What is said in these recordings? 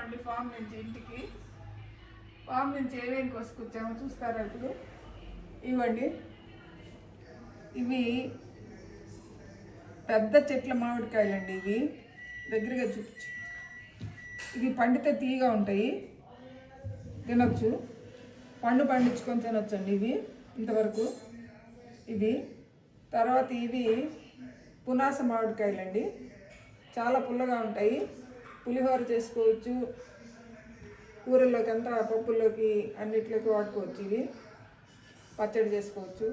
వచ్చామండి ఫామ్ నుంచి ఇంటికి. ఫామ్ నుంచి ఏమేమి కోసుకొచ్చామో చూస్తారా ఇప్పుడు? ఇవ్వండి, ఇవి పెద్ద చెట్ల మామిడికాయలండి. ఇవి దగ్గరగా చూపించు. ఇవి పండితే తీయగా ఉంటాయి, తినొచ్చు. పండు పండించుకొని తినొచ్చండి ఇవి ఇంతవరకు. ఇవి తర్వాత ఇవి పునాస మామిడికాయలండి, చాలా పుల్లగా ఉంటాయి. పులిహోర చేసుకోవచ్చు, కూరల్లోకి అంతా పప్పుల్లోకి అన్నిట్లోకి వాడుకోవచ్చు. ఇవి పచ్చడి చేసుకోవచ్చు.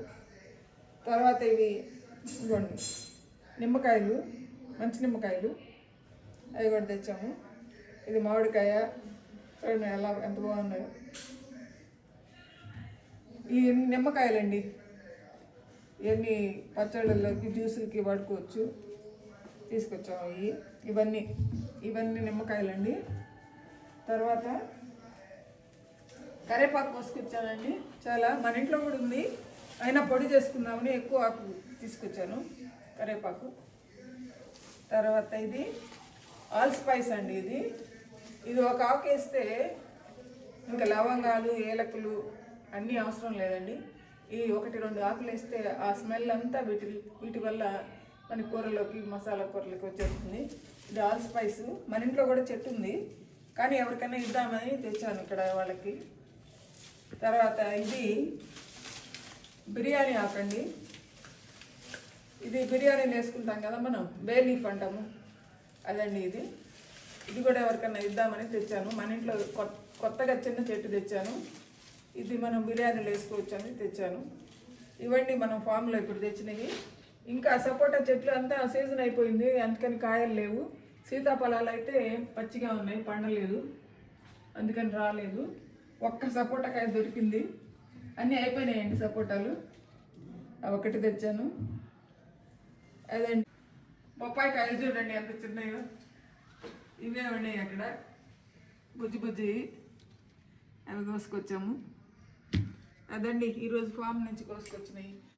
తర్వాత ఇవి ఇవ్వండి నిమ్మకాయలు, మంచి నిమ్మకాయలు, అవి కూడా తెచ్చాము. ఇది మామిడికాయ చూడండి ఎంత బాగున్నాయో. ఈ నిమ్మకాయలండి, ఇవన్నీ పచ్చళ్ళలోకి జ్యూసులకి వాడుకోవచ్చు. తీసుకొచ్చాము ఇవన్నీ నిమ్మకాయలండి. తర్వాత కరివేపాకు కోసుకొచ్చానండి, చాలా మన ఇంట్లో కూడా ఉంది, అయినా పొడి చేసుకుందామని ఎక్కువ ఆకు తీసుకొచ్చాను కరివేపాకు. తర్వాత ఇది ఆల్ స్పైస్ అండి. ఇది ఒక ఆకు వేస్తే ఇంకా లవంగాలు ఏలకులు అన్నీ అవసరం లేదండి. ఈ 1-2 ఆకులు వేస్తే ఆ స్మెల్ అంతా వీటి వల్ల మన కూరలోకి మసాలా కూరలోకి వచ్చేస్తుంది. ఇది ఆల్ స్పైస్, మన ఇంట్లో కూడా చెట్టు ఉంది, కానీ ఎవరికైనా ఇద్దామని తెచ్చాను ఇక్కడ వాళ్ళకి. తర్వాత ఇది బిర్యానీ ఆకండి. ఇది బిర్యానీలు వేసుకుంటాం కదా మనం, బే లీఫ్ అంటాము, అదండి. ఇది కూడా ఎవరికైనా ఇద్దామని తెచ్చాను. మన ఇంట్లో కొత్తగా చిన్న చెట్టు తెచ్చాను. ఇది మనం బిర్యానీలు వేసుకోవచ్చు అని తెచ్చాను. ఇవన్నీ మనం ఫామ్లో ఇప్పుడు తెచ్చినవి. ఇంకా సపోటా చెట్లు అంతా సీజన్ అయిపోయింది, అందుకని కాయలు లేవు. సీతాఫలాలు అయితే పచ్చిగా ఉన్నాయి, పండలేదు, అందుకని రాలేదు. ఒక్క సపోటా కాయ దొరికింది, అన్నీ అయిపోయినాయండి సపోటాలు. ఒకటి తెచ్చాను. అదండి బొప్పాయి కాయలు చూడండి ఎంత చిన్నయో, ఇవే ఉన్నాయి అక్కడ బుజ్జి అవి కోసుకొచ్చాము. అదండి ఈరోజు ఫామ్ నుంచి కోసుకొచ్చినాయి.